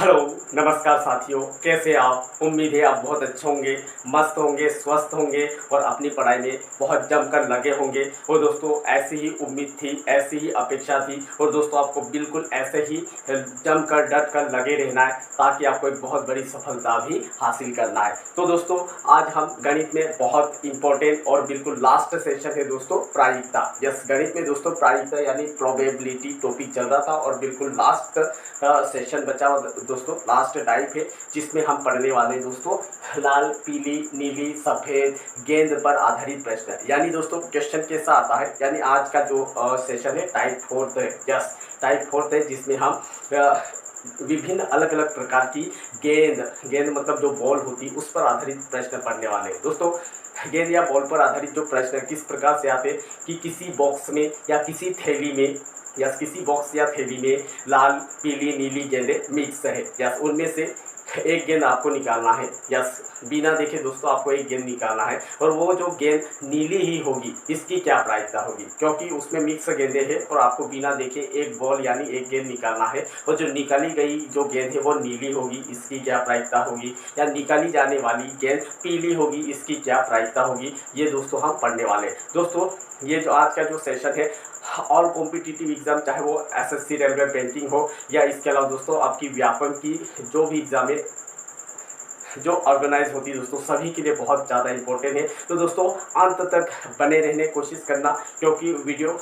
Hello, नमस्कार साथियों, कैसे आप? उम्मीद है आप बहुत अच्छे होंगे, मस्त होंगे, स्वस्थ होंगे और अपनी पढ़ाई में बहुत जमकर लगे होंगे। और दोस्तों ऐसी ही उम्मीद थी, ऐसी ही अपेक्षा थी और दोस्तों आपको बिल्कुल ऐसे ही जमकर डट कर लगे रहना है ताकि आपको एक बहुत बड़ी सफलता भी हासिल करना है। तो दोस्तों आज हम गणित में बहुत इंपॉर्टेंट और बिल्कुल लास्ट सेशन है दोस्तों, प्रायिकता। यस, गणित में दोस्तों प्रायिकता यानी प्रोबेबिलिटी टॉपिक चल रहा था और बिल्कुल लास्ट सेशन बचा हुआ दोस्तों, लास्ट टाइप है जिसमें हम पढ़ने वाले दोस्तों लाल, पीली, नीली, सफ़ेद गेंद पर आधारित प्रश्न। यानी दोस्तों क्वेश्चन कैसा आता है, यानी आज का जो सेशन है टाइप फोर्थ है। यस, टाइप फोर्थ है जिसमें हम विभिन्न अलग अलग प्रकार की गेंद गेंद मतलब जो बॉल होती है उस पर आधारित प्रश्न पढ़ने वाले हैं दोस्तों। गेंद या बॉल पर आधारित जो प्रश्न किस प्रकार से आते हैं कि किसी बॉक्स में या किसी थैली में या किसी बॉक्स या थैली में लाल, पीली, नीली गेंदें मिक्स है। यस, उनमें से एक गेंद आपको निकालना है। यस, बिना देखे दोस्तों आपको एक गेंद निकालना है और वो जो गेंद नीली ही होगी इसकी क्या प्रायिकता होगी, क्योंकि उसमें मिक्स गेंदें हैं और आपको बिना देखे एक बॉल यानी एक गेंद निकालना है और जो निकाली गई जो गेंद है वो नीली होगी, इसकी क्या प्रायिकता होगी, या निकाली जाने वाली गेंद पीली होगी, इसकी क्या प्रायिकता होगी, ये दोस्तों हम पढ़ने वाले हैं। दोस्तों ये जो आज का जो सेशन है ऑल कॉम्पिटिटिव एग्जाम, चाहे वो एसएससी, रेलवे, बैंकिंग हो या इसके अलावा दोस्तों आपकी व्यापम की जो भी एग्जाम है जो ऑर्गेनाइज होती है दोस्तों, सभी के लिए बहुत ज़्यादा इंपॉर्टेंट है। तो दोस्तों अंत तक बने रहने की कोशिश करना, क्योंकि वीडियो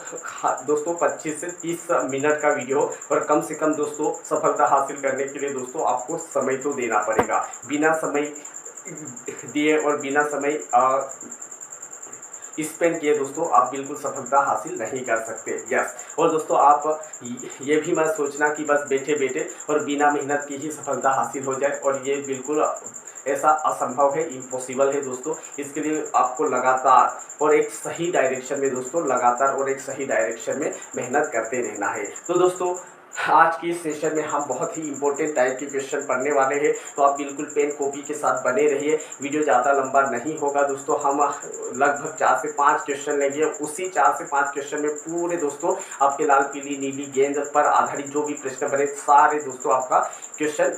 दोस्तों 25 से 30 मिनट का वीडियो और कम से कम दोस्तों सफलता हासिल करने के लिए दोस्तों आपको समय तो देना पड़ेगा। बिना समय दिए और बिना समय स्पेंड किए दोस्तों आप बिल्कुल सफलता हासिल नहीं कर सकते। यस, और दोस्तों आप ये भी मत सोचना कि बस बैठे बैठे और बिना मेहनत की ही सफलता हासिल हो जाए, और ये बिल्कुल ऐसा असंभव है, इम्पॉसिबल है दोस्तों। इसके लिए आपको लगातार और एक सही डायरेक्शन में दोस्तों लगातार और एक सही डायरेक्शन में मेहनत करते रहना है। तो दोस्तों आज की सेशन में हम बहुत ही इंपॉर्टेंट टाइप के क्वेश्चन पढ़ने वाले हैं, तो आप बिल्कुल पेन कॉपी के साथ बने रहिए। वीडियो ज़्यादा लंबा नहीं होगा दोस्तों, हम लगभग 4 से 5 क्वेश्चन लेंगे। उसी 4 से 5 क्वेश्चन में पूरे दोस्तों आपके लाल, पीली, नीली गेंद पर आधारित जो भी प्रश्न बने सारे दोस्तों आपका क्वेश्चन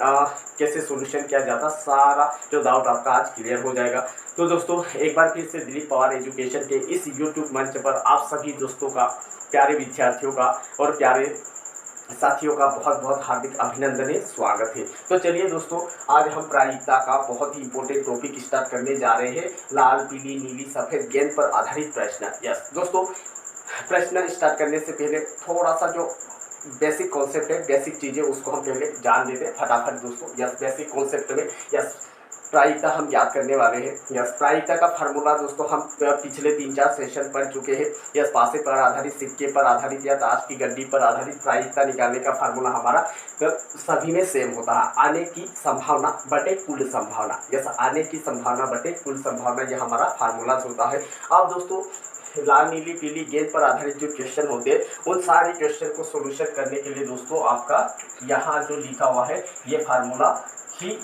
कैसे सोल्यूशन किया जाता, सारा जो डाउट आपका आज क्लियर हो जाएगा। तो दोस्तों एक बार फिर से दिलीप पवार एजुकेशन के इस यूट्यूब मंच पर आप सभी दोस्तों का, प्यारे विद्यार्थियों का और प्यारे साथियों का बहुत बहुत हार्दिक अभिनंदन है, स्वागत है। तो चलिए दोस्तों आज हम प्रायिकता का बहुत ही इंपॉर्टेंट टॉपिक स्टार्ट करने जा रहे हैं, लाल, पीली, नीली, सफ़ेद गेंद पर आधारित प्रश्न। यस दोस्तों, प्रश्न स्टार्ट करने से पहले थोड़ा सा जो बेसिक कॉन्सेप्ट है, बेसिक चीज़ें उसको हम पहले जान लेते हैं फटाफट दोस्तों। यस, बेसिक कॉन्सेप्ट में यस प्रायिकता हम याद करने वाले हैं। यस, प्रायिकता का फार्मूला दोस्तों हम पिछले 3-4 सेशन पढ़ चुके हैं। यस, पासे पर आधारित, सिक्के पर आधारित या ताश की गड्डी पर आधारित प्रायिकता निकालने का फार्मूला हमारा सभी में सेम होता है, आने की संभावना बटे कुल संभावना। यस, आने की संभावना बटे कुल संभावना, यह हमारा फार्मूला होता है। अब दोस्तों लाल, नीली, पीली गेंद पर आधारित जो क्वेश्चन होते हैं उन सारे क्वेश्चन को सोल्यूशन करने के लिए दोस्तों आपका यहाँ जो लिखा हुआ है ये फार्मूला ही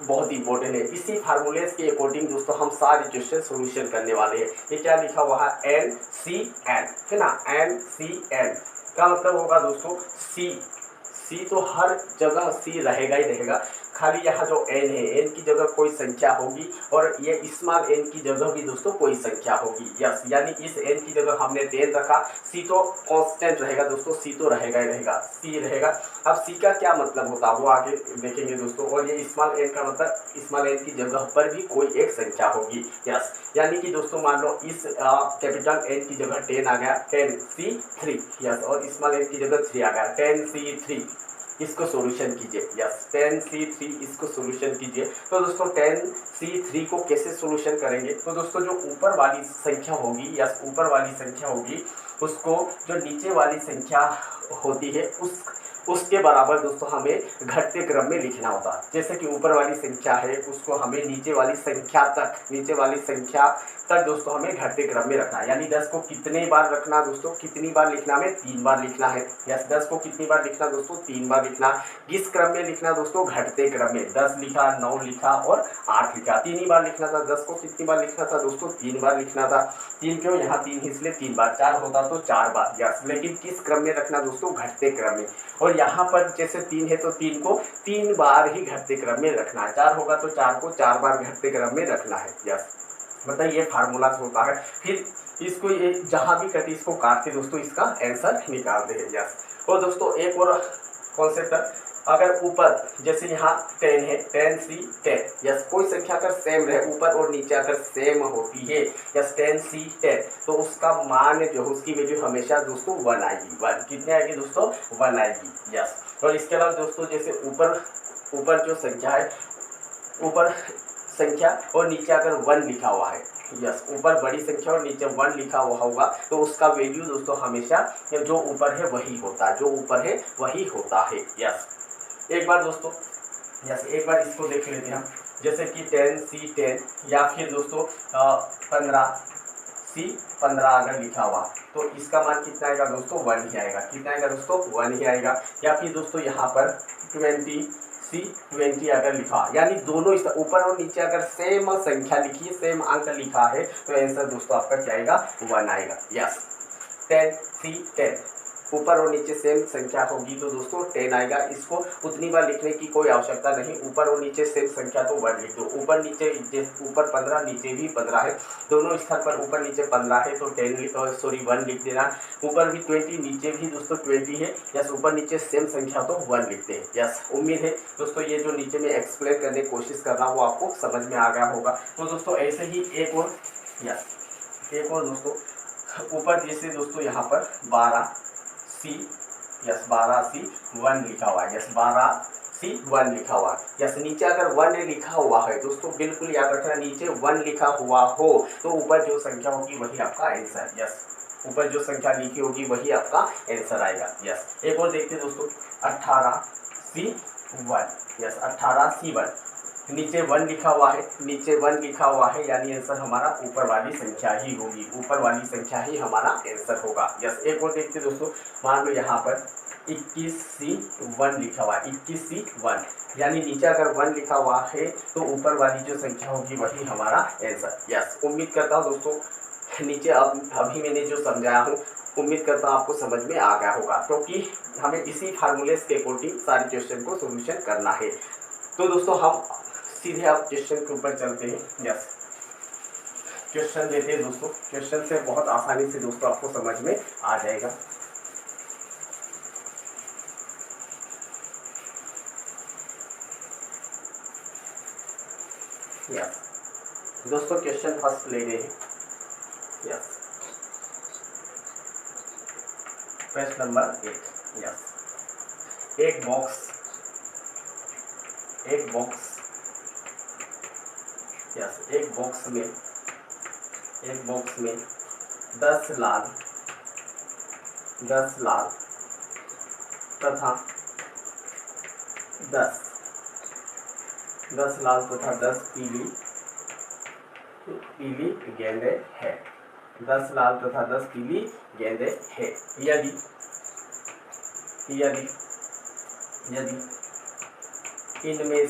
बहुत इंपॉर्टेंट है। इसी फार्मूले के अकॉर्डिंग दोस्तों हम सारे क्वेश्चन सोल्यूशन करने वाले हैं। ये क्या लिखा हुआ है, NCN है ना, NCN का मतलब होगा दोस्तों सी तो हर जगह सी रहेगा ही रहेगा, खाली यहाँ जो n है n की जगह कोई संख्या होगी और ये स्मॉल n की जगह भी दोस्तों कोई संख्या होगी। यस, यानी इस n की जगह हमने 10 रखा, c तो कांस्टेंट रहेगा दोस्तों, c तो रहेगा ही रहेगा, c रहेगा। अब c का क्या मतलब होता है वो आगे देखेंगे दोस्तों, और ये स्मॉल n का मतलब स्मॉल n की जगह पर भी कोई एक संख्या होगी। यस, यानी कि दोस्तों मान लो इस कैपिटल n की जगह 10 आ गया, 10C3। यस, और स्मॉल n की जगह 3 आ गया, 10C3। इसको सॉल्यूशन कीजिए। यस, 10C3 इसको सॉल्यूशन कीजिए। तो दोस्तों 10C3 को कैसे सॉल्यूशन करेंगे, तो दोस्तों जो ऊपर वाली संख्या होगी, यस ऊपर वाली संख्या होगी उसको जो नीचे वाली संख्या होती है उसके बराबर दोस्तों हमें घटते क्रम में लिखना होता है। जैसे कि ऊपर वाली संख्या है उसको हमें नीचे वाली संख्या तक दोस्तों हमें घटते क्रम में रखना है। यानी 10 को कितने बार रखना दोस्तों, कितनी बार लिखना है, 3 बार लिखना है। यस, 10 को कितनी बार लिखना दोस्तों, 3 बार लिखना। किस क्रम में लिखना दोस्तों, घटते क्रम में। 10 लिखा, 9 लिखा और 8 लिखा, 3 ही बार लिखना था। 10 को कितनी बार लिखना था दोस्तों, 3 बार लिखना था। 3 क्यों, यहाँ 3 इसलिए 3 बार, 4 होता तो 4 बार। यस, लेकिन किस क्रम में रखना दोस्तों, घटते क्रम में। और और यहाँ पर जैसे 3 है तो 3 को 3 बार ही घटते क्रम में रखना है, 4 होगा तो 4 को 4 बार घटते क्रम में रखना है। यस, मतलब ये फार्मूला होता है। फिर इसको ये जहाँ भी कटे इसको काट के दोस्तों इसका आंसर निकालते हैं। यस, और दोस्तों एक और कॉन्सेप्ट, अगर ऊपर जैसे यहाँ 10 है, 10C 10, यस, कोई संख्या अगर सेम रहे ऊपर और नीचे अगर सेम होती है, यस 10C 10, तो उसका मान जो उसकी वैल्यू हमेशा दोस्तों 1 आएगी। 1 कितने आएगी दोस्तों? 1 आएगी। यस, और इसके अलावा दोस्तों जैसे ऊपर जो संख्या है, ऊपर संख्या और नीचे अगर 1 लिखा हुआ है, यस, ऊपर बड़ी संख्या और नीचे 1 लिखा हुआ होगा तो उसका वैल्यू दोस्तों हमेशा जो ऊपर है वही होता है, जो ऊपर है वही होता है। यस, एक बार दोस्तों, यस, एक बार इसको देख लेते हैं हम, जैसे कि 10C 10 या फिर दोस्तों 15C 15 अगर लिखा हुआ तो इसका मान कितना आएगा दोस्तों? 1 ही आएगा। कितना आएगा दोस्तों? 1 ही आएगा। या फिर दोस्तों यहाँ पर 20C 20 अगर लिखा, यानी दोनों ऊपर और नीचे अगर सेम संख्या लिखी है, सेम अंक लिखा है तो आंसर दोस्तों आपका क्या आएगा? 1 आएगा। यस, 10C 10 ऊपर और नीचे सेम संख्या होगी तो दोस्तों 10 आएगा। इसको उतनी बार लिखने की कोई आवश्यकता नहीं, ऊपर और नीचे सेम संख्या तो 1 लिख दो। ऊपर नीचे, ऊपर 15 नीचे भी 15 है, दोनों स्थान पर ऊपर नीचे 15 है तो 1 लिख देना। ऊपर भी 20 नीचे भी दोस्तों 20 है, यस, ऊपर नीचे सेम संख्या तो 1 लिखते हैं। यस, उम्मीद है दोस्तों ये जो नीचे में एक्सप्लेन करने की कोशिश कर रहा हूँ वो आपको समझ में आ गया होगा। तो दोस्तों ऐसे ही एक और, यस, एक और दोस्तों ऊपर जैसे दोस्तों यहाँ पर 12C, यस, 12C 1 लिखा हुआ है, यस, 12C 1 लिखा हुआ है। यस, नीचे अगर 1 लिखा हुआ है दोस्तों बिल्कुल याद रखना, नीचे 1 लिखा हुआ हो तो ऊपर जो संख्या होगी वही आपका आंसर। यस, ऊपर जो संख्या लिखी होगी वही आपका आंसर आएगा। यस, एक और देखते हैं दोस्तों 18C 1, यस, 18C 1, नीचे 1 लिखा हुआ है, नीचे 1 लिखा हुआ है यानी आंसर हमारा ऊपर वाली संख्या ही होगी, ऊपर वाली संख्या ही हमारा आंसर होगा। यस, एक और देखते दोस्तों, मान लो यहाँ पर 21C 1 लिखा हुआ है, 21C 1, यानी नीचे अगर 1 लिखा हुआ है तो ऊपर वाली जो संख्या होगी वही हमारा आंसर। यस, उम्मीद करता हूँ दोस्तों नीचे अभी मैंने जो समझाया हूँ उम्मीद करता हूँ आपको समझ में आ गया होगा, क्योंकि हमें इसी फार्मूले के अकॉर्डिंग सारे क्वेश्चन को सोल्यूशन करना है। तो दोस्तों हम सीधे आप क्वेश्चन के ऊपर चलते हैं। यस, क्वेश्चन देते हैं दोस्तों, क्वेश्चन से बहुत आसानी से दोस्तों आपको समझ में आ जाएगा। यस दोस्तों, क्वेश्चन फर्स्ट ले रहे हैं। यस, प्रश्न नंबर 1। यस, एक बॉक्स, यस, एक बॉक्स में 10 लाल तथा 10 लाल तथा 10 पीली गेंदें है। 10 लाल तथा 10 पीली गेंदें है। यदि इनमें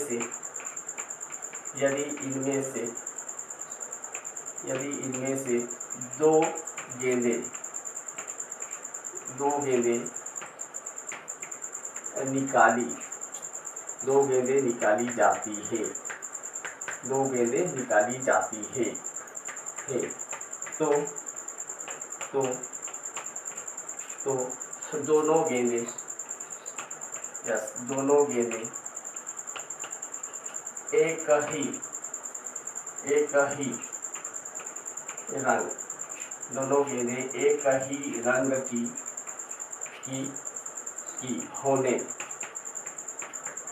से दो गेंदें निकाली जाती है, तो दोनों गेंदें, यस, दोनों गेंदें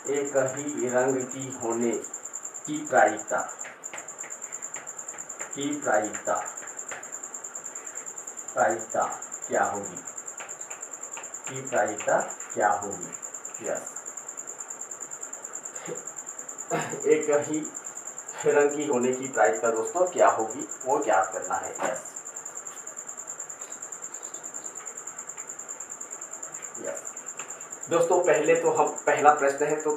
एक ही रंग होने की प्रायिकता क्या होगी? यस, एक ही रंग की होने की प्रायिकता दोस्तों क्या होगी वो ज्ञात करना है। यस, दोस्तों पहले तो हम पहला प्रश्न है तो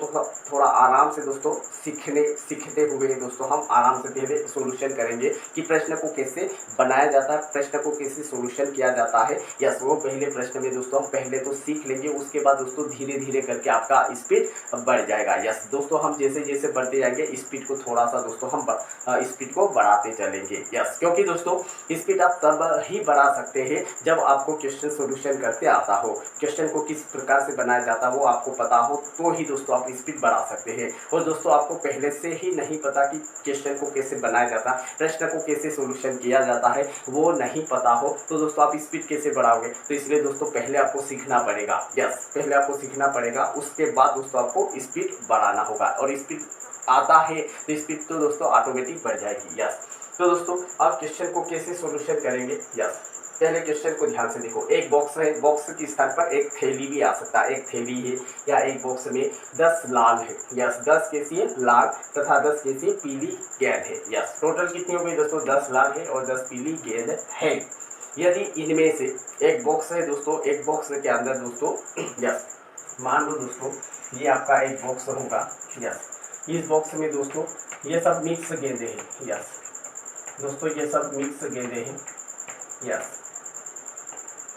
थोड़ा आराम से दोस्तों सीखते हुए दोस्तों हम आराम से पहले सॉल्यूशन करेंगे कि प्रश्न को कैसे बनाया जाता है, प्रश्न को कैसे सॉल्यूशन किया जाता है। यस, वो पहले प्रश्न में दोस्तों हम पहले तो सीख लेंगे, उसके बाद दोस्तों धीरे धीरे करके आपका स्पीड बढ़ जाएगा। यस दोस्तों, हम जैसे जैसे बढ़ते जाएंगे स्पीड को थोड़ा सा दोस्तों हम स्पीड को बढ़ाते चलेंगे। यस, क्योंकि दोस्तों स्पीड आप तब ही बढ़ा सकते हैं जब आपको क्वेश्चन सॉल्यूशन करते आता हो, क्वेश्चन को किस प्रकार से बनाया जाता है वो आपको पता हो, तो ही दोस्तों आप स्पीड बढ़ा सकते हैं। और दोस्तों आपको पहले से ही नहीं पता कि क्वेश्चन को कैसे बनाया जाता है, प्रश्न को कैसे सॉल्यूशन किया जाता है, वो नहीं पता हो तो दोस्तों आप स्पीड कैसे बढ़ाओगे। तो इसलिए दोस्तों पहले आपको सीखना पड़ेगा। यस, पहले आपको सीखना पड़ेगा, उसके बाद दोस्तों आपको स्पीड बढ़ाना होगा। और स्पीड आता है तो स्पीड तो दोस्तों ऑटोमेटिक बढ़ जाएगी। यस, तो दोस्तों आप क्वेश्चन को कैसे सॉल्यूशन करेंगे। यस, पहले क्वेश्चन को ध्यान से देखो। एक बॉक्स है, बॉक्स के स्थान पर एक थैली भी आ सकता है, एक थैली है या एक बॉक्स में 10 लाल है। यस, 10 कैसी लाल तथा 10 कैसी पीली गेंद है। यस, टोटल कितनी हो गई दोस्तों, 10 लाल है और 10 पीली गेंद है। यदि इनमें से एक बॉक्स है दोस्तों, एक बॉक्स के अंदर दोस्तों यस मान लो दोस्तों ये आपका एक बॉक्स होगा। यस, इस बॉक्स में दोस्तों ये सब मिक्स गेंदे हैं। यस दोस्तों, ये सब मिक्स गेंदे हैं। यस,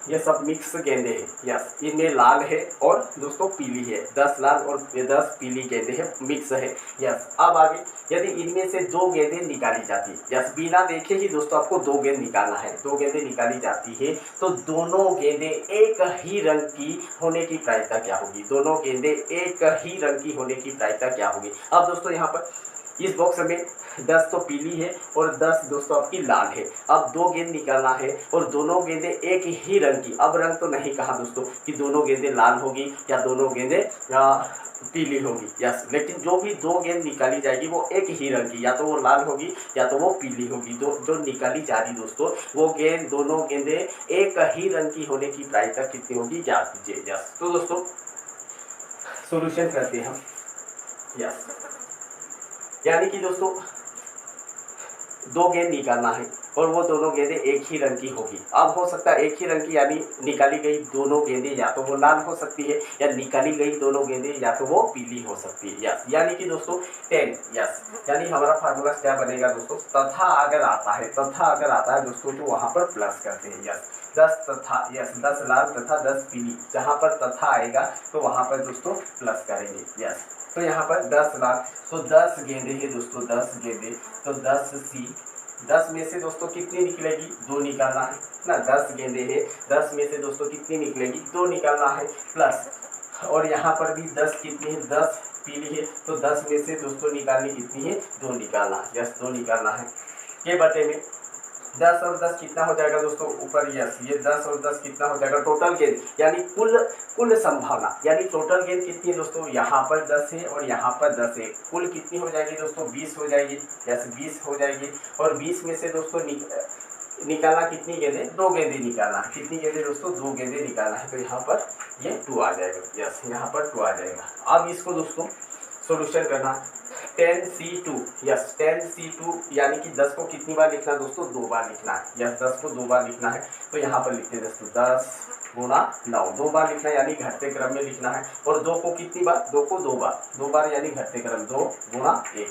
ये सब मिक्स गेंदे हैं। यस, इनमें लाल है और दोस्तों पीली है, 10 लाल और 10 पीली गेंदे हैं, मिक्स है। यस, अब आगे यदि इनमें से 2 गेंदें निकाली जाती है। यस, बिना देखे ही दोस्तों आपको 2 गेंद निकालना है। 2 गेंदें निकाली जाती है तो दोनों गेंदें एक ही रंग की होने की प्रायिकता क्या होगी। दोनों गेंदें एक ही रंग की होने की प्रायिकता क्या होगी। अब दोस्तों यहाँ पर इस बॉक्स में 10 तो पीली है और 10 दोस्तों आपकी लाल है। अब 2 गेंद निकालना है और दोनों गेंदें एक ही रंग की। अब रंग तो नहीं कहा दोस्तों कि दोनों गेंदें लाल होगी या दोनों गेंदें पीली होगी। यस, लेकिन जो भी 2 गेंद निकाली जाएगी वो एक ही रंग की, या तो वो लाल होगी या तो वो पीली होगी। जो निकाली जा रही दोस्तों वो गेंद, दोनों गेंदें एक ही रंग की होने की प्रायिकता कितनी होगी ज्ञात कीजिए। यस, तो दोस्तों सॉल्यूशन करते हैं हम। यस, यानी कि दोस्तों 2 गेंद निकालना है और वो दोनों गेंदें एक ही रंग की होगी। अब हो सकता है एक ही रंग की, यानी निकाली गई दोनों गेंदें या तो वो लाल हो सकती है या निकाली गई दोनों गेंदें या तो वो पीली हो सकती है। यस, यानी कि दोस्तों 10। यस, यानी हमारा फार्मूला क्या बनेगा दोस्तों, तथा अगर आता है, तथा अगर आता है दोस्तों तो वहाँ पर प्लस करते हैं। यस, 10 तथा, यस 10 लाल तथा 10 पीली, जहाँ पर तथा आएगा तो वहाँ पर दोस्तों प्लस करेंगे। यस, तो यहाँ पर 10 लाख तो 10 गेंदे हैं दोस्तों, 10 गेंदे तो 10 सी, 10 में से दोस्तों कितनी निकलेगी, 2 निकालना है ना। 10 गेंदे हैं, 10 में से दोस्तों कितनी निकलेगी, 2 निकालना है प्लस। और यहाँ पर भी 10 कितनी है, 10 पीली है तो 10 में से दोस्तों निकालनी कितनी है, 2 निकालना है। यस, 2 निकालना है के बटे में 10 और 10 कितना हो जाएगा दोस्तों ऊपर। यस, ये 10 और 10 कितना हो जाएगा टोटल गेंद, यानी कुल संभावना, यानी टोटल गेंद कितनी है दोस्तों, यहाँ पर 10 है और यहाँ पर 10 है, कुल कितनी हो जाएगी दोस्तों 20 हो जाएगी। यस, 20 हो जाएगी और 20 में से दोस्तों निकालना कितनी गेंदे, 2 गेंदे निकालना है। कितनी गेंदे दोस्तों, 2 गेंदे निकालना है, तो यहाँ पर ये 2 आ जाएगा। यस, यहाँ पर 2 आ जाएगा। अब इसको दोस्तों सॉल्यूशन करना 10C2। यस, 10C2 यानी कि 10 को कितनी बार लिखना दोस्तों, 2 बार लिखना है। यस, 10 को 2 बार लिखना है तो यहाँ पर लिखते हैं दोस्तों 10 गुणा 9, 2 बार लिखना है यानी घटते क्रम में लिखना है। और 2 को कितनी बार, 2 को 2 बार, 2 बार यानी घटते क्रम, 2 गुणा 1।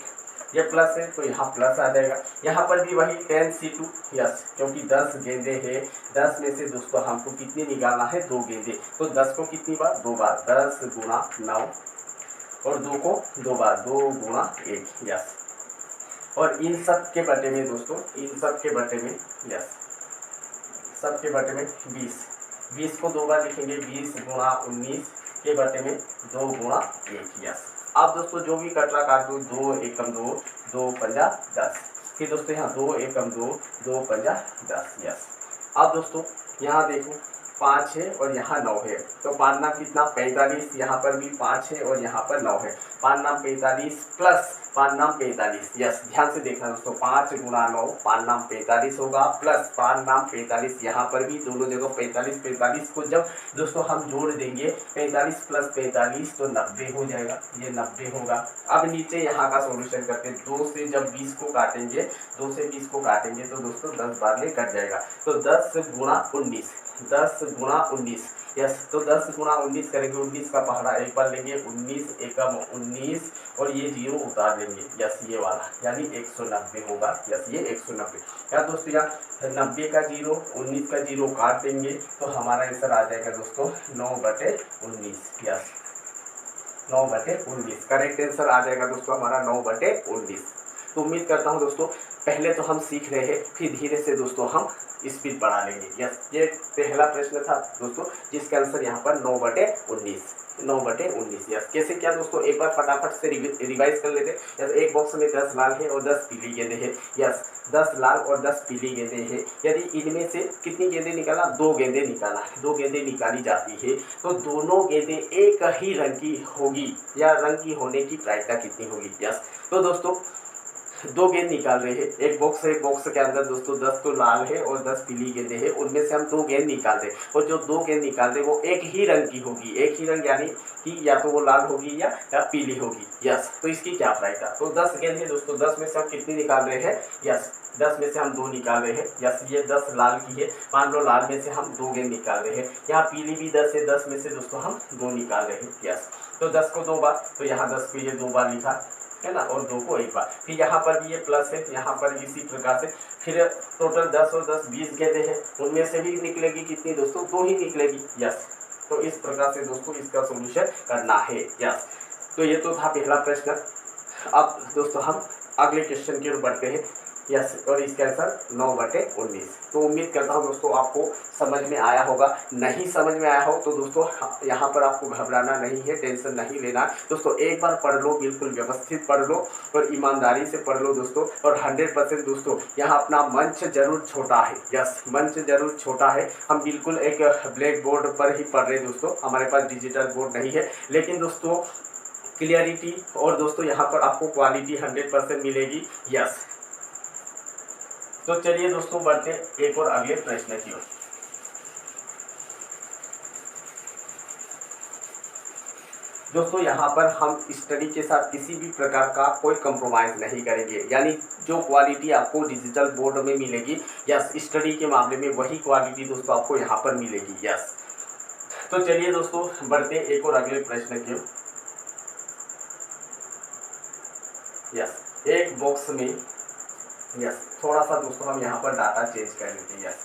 ये प्लस है तो यहाँ प्लस आ जाएगा। यहाँ पर भी वही 10C2। यस, क्योंकि 10 गेंदे हैं, 10 में से दोस्तों हमको कितनी निकालना है, 2 गेंदे, तो 10 को कितनी बार, 2 बार, 10 गुणा 9 और 2 को 2 बार, 2 गुणा 1। यस, और इन सब के बटे में दोस्तों, इन सब के बटे में, यस सब के बटे में 20 को 2 बार लिखेंगे, 20 गुणा 19 के बटे में 2 गुणा 1। यस, आप दोस्तों जो भी कटरा काट दो, 2 एकम 2, 2 पंजा 10, फिर दोस्तों यहाँ 2 एकम 2, 2 पंजा 10। यस, अब दोस्तों यहाँ देखो 5 है और यहाँ 9 है, तो 5 नाम कितना 45, यहाँ पर भी 5 है और यहाँ पर 9 है, 5 नाम 45 प्लस 5 नाम 45। यस, ध्यान से देखना दोस्तों, 5 गुणा 9, 5 नाम 45 होगा प्लस 5 नाम 45, यहाँ पर भी दोनों जगह 45 को जब दोस्तों हम जोड़ देंगे 45 प्लस 45 तो 90 हो जाएगा, ये 90 होगा। अब नीचे यहाँ का सॉल्यूशन करते हैं, 2 से जब 20 को काटेंगे, 2 से 20 को काटेंगे तो दोस्तों 10 बार में कट जाएगा, तो 10 गुणा 19, 10 गुणा 19 यस, तो 10 गुणा 19 करेंगे, 19 का पहाड़ा एक बार लेंगे, 19 एकम 19 और ये 0 उतार लेंगे, यस ये वाला, यानी 190 होगा, यस ये 190। क्या दोस्तों, यहाँ 90 का 0 19 का 0 काट देंगे तो हमारा आंसर आ जाएगा दोस्तों 9/19, यस 9/19 करेक्ट आंसर आ जाएगा दोस्तों हमारा 9/19। तो उम्मीद करता हूँ दोस्तों पहले तो हम सीख रहे हैं, फिर धीरे से दोस्तों हम स्पीड बढ़ा लेंगे। यस, ये पहला प्रश्न था दोस्तों जिसका आंसर यहाँ पर 9/19, 9/19। यस, कैसे क्या दोस्तों, एक बार फटाफट से रिवाइज कर लेते। यस, एक बॉक्स में 10 लाल है और 10 पीली गेंदे हैं। यस, 10 लाल और 10 पीली गेंदे हैं। यदि इनमें से कितनी गेंदे निकाला, 2 गेंदे निकाला, 2 गेंदे निकाली जाती है तो दोनों गेंदे एक ही रंग की होगी या रंग की होने की प्रायिकता कितनी होगी। यस, तो दोस्तों 2 गेंद निकाल रहे हैं, एक बॉक्स है, एक बॉक्स के अंदर दोस्तों 10 तो लाल है और 10 पीली गेंदें हैं, उनमें से हम 2 गेंद निकाल दें और जो 2 गेंद निकाल दें वो एक ही रंग की होगी, एक ही रंग यानी कि या तो वो लाल होगी या पीली होगी। यस, तो इसकी क्या प्रायिकता, तो 10 गेंद है दोस्तों, 10 में से हम कितनी निकाल रहे हैं, यस 10 में से हम 2 निकाल रहे हैं। यस, ये 10 लाल की है, मान लो लाल में से हम 2 गेंद निकाल रहे हैं, यहाँ पीली भी 10 है, 10 में से दोस्तों हम 2 निकाल रहे हैं। यस, तो 10 को 2 बार, तो यहाँ 10 को ये 2 बार लिखा है ना, और 2 को 1 बार, फिर यहाँ पर भी ये प्लस है, यहाँ पर इसी प्रकार से फिर टोटल 10 और 10 20 गेंदे हैं, उनमें से भी निकलेगी कितनी दोस्तों, 2 ही निकलेगी। यस, तो इस प्रकार से दोस्तों इसका सोल्यूशन करना है। यस, तो ये तो था पहला प्रश्न। अब दोस्तों हम अगले क्वेश्चन की ओर बढ़ते हैं। यस, और इसका आंसर 9/19। तो उम्मीद करता हूँ दोस्तों आपको समझ में आया होगा। नहीं समझ में आया हो तो दोस्तों यहाँ पर आपको घबराना नहीं है, टेंशन नहीं लेना दोस्तों, एक बार पढ़ लो, बिल्कुल व्यवस्थित पढ़ लो और ईमानदारी से पढ़ लो दोस्तों, और 100% दोस्तों यहाँ अपना मंच जरूर छोटा है। यस, मंच जरूर छोटा है, हम बिल्कुल एक ब्लैक बोर्ड पर ही पढ़ रहे हैं दोस्तों, हमारे पास डिजिटल बोर्ड नहीं है, लेकिन दोस्तों क्लियरिटी और दोस्तों यहाँ पर आपको क्वालिटी 100% मिलेगी। यस, तो चलिए दोस्तों बढ़ते एक और अगले प्रश्न की ओर। दोस्तों यहाँ पर हम स्टडी के साथ किसी भी प्रकार का कोई कंप्रोमाइज़ नहीं करेंगे, यानी जो क्वालिटी आपको डिजिटल बोर्ड में मिलेगी, यस स्टडी के मामले में वही क्वालिटी दोस्तों आपको यहाँ पर मिलेगी। यस, तो चलिए दोस्तों बढ़ते एक और अगले प्रश्न की ओर। यस, एक बॉक्स में, यस थोड़ा सा दोस्तों हम यहाँ पर डाटा चेंज कर लेते हैं। यस,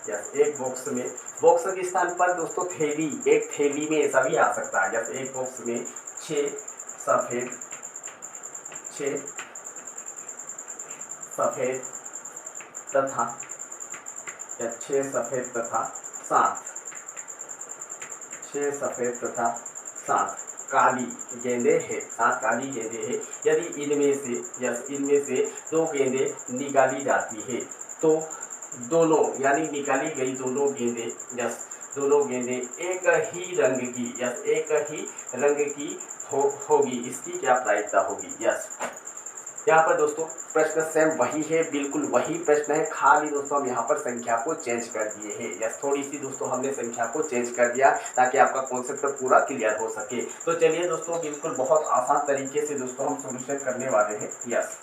यस एक बॉक्स में, बॉक्स के स्थान पर दोस्तों थैली, एक थैली में ऐसा भी आ सकता है। यस, एक बॉक्स में 6 सफ़ेद तथा 6 सफ़ेद तथा 7 काली गेंदे हैं, 7 काली गेंदे हैं। यदि इनमें से, यस इनमें से 2 गेंदे निकाली जाती है तो दोनों, यानी निकाली गई दोनों गेंदे, यस दोनों गेंदे एक ही रंग की, यस एक ही रंग की होगी, इसकी क्या प्रायिकता होगी। यस, यहाँ पर दोस्तों प्रश्न सेम वही है, बिल्कुल वही प्रश्न है, खाली दोस्तों हम यहाँ पर संख्या को चेंज कर दिए हैं। यस, थोड़ी सी दोस्तों हमने संख्या को चेंज कर दिया ताकि आपका कॉन्सेप्ट पूरा क्लियर हो सके। तो चलिए दोस्तों बिल्कुल बहुत आसान तरीके से दोस्तों हम सोल्यूशन करने वाले हैं। यस,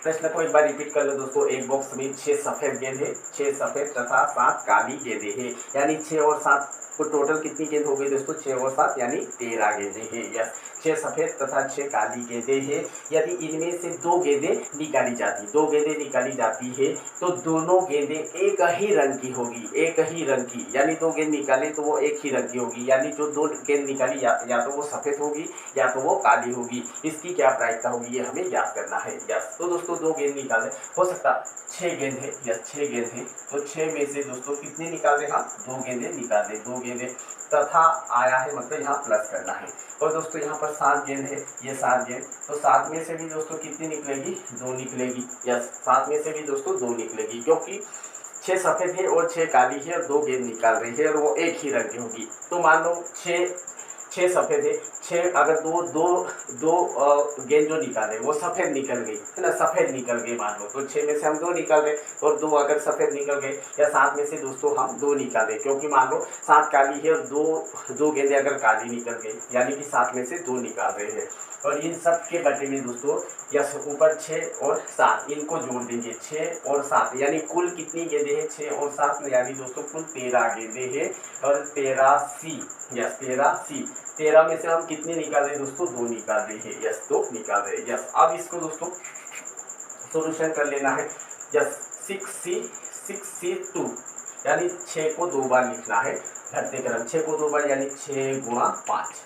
प्रश्न को एक बार रिपीट कर लो दोस्तों, एक बॉक्स में 6 सफ़ेद गेंद है, 6 सफ़ेद तथा 7 काली गेंदे हैं, यानी 6 और 7 को टोटल कितनी गेंद हो गई दोस्तों, 6 और 7 यानी 13 गेंदे हैं। यस, 6 सफ़ेद तथा 6 काली गेंदे हैं। यदि इनमें से 2 गेंदे निकाली जाती, 2 गेंदे निकाली जाती है तो दोनों गेंदे एक ही रंग की होगी, एक ही रंग की, यानी 2 गेंद निकाले तो वो एक ही रंग की होगी, यानी जो 2 गेंद निकाली या तो वो सफ़ेद होगी या तो वो काली होगी, इसकी क्या प्रायिकता होगी ये हमें याद करना है। यस, तो दोस्तों 2 गेंद निकाले, हो सकता 6 गेंद है, यस 6 गेंद है, तो 6 में से दोस्तों कितने निकाल दें, हम 2 गेंदे निकाल दें, 2 गेंदे तथा आया है मतलब यहाँ प्लस करना है, और दोस्तों यहाँ पर 7 गेंद है, ये 7 गेंद, तो 7 में से भी दोस्तों कितनी निकलेगी, 2 निकलेगी। यस, 7 में से भी दोस्तों 2 निकलेगी, क्योंकि 6 सफ़ेद है और 6 काली है और 2 गेंद निकाल रही है और वो एक ही रंग की होगी। तो मान लो 6 सफ़ेद है, छः अगर दो दो दो गेंद जो निकाले वो सफ़ेद निकल गई है ना, सफ़ेद निकल गई मान लो, तो छः में से हम दो निकाल गए और दो अगर सफ़ेद निकल गए, या सात में से दोस्तों हम दो निकाले, क्योंकि मान लो सात काली है और दो गेंदें अगर काली निकल गई, यानी कि सात में से दो निकाल रहे हैं। और इन सब के बटे में दोस्तों यस ऊपर 6 और 7 इनको जोड़ देंगे, 6 और 7 यानी कुल कितनी गेंदें हैं, 6 और 7 यानी दोस्तों कुल 13 गेंदें हैं। और 13 सी, यस 13 सी, 13 में से हम कितने निकाल रहे हैं दोस्तों, 2 निकाल रहे हैं, यस 2 निकाल रहे हैं। यस अब इसको दोस्तों सोल्यूशन कर लेना है। यस 6C 2 यानी 6 को 2 बार लिखना है, घटते क्रम 6 को 2 बार यानी 6 गुणा 5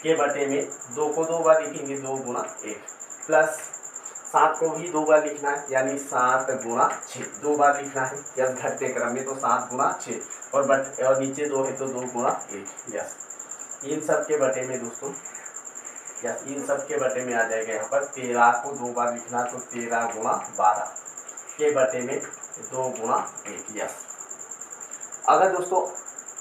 के बटे में 2 को 2 बार लिखेंगे, 2 गुणा 1 प्लस 7 को भी 2 बार लिखना है, यानी 7 गुणा 6 2 बार लिखना है। यस घटते क्रम में तो 7 गुणा 6 और नीचे 2 है तो 2 गुणा 1। यस इन सब के बटे में दोस्तों, यस इन सब के बटे में आ जाएगा यहाँ पर 13 को 2 बार लिखना, तो 13 गुणा 12 के बटे में 2 गुणा 1। यस अगर दोस्तों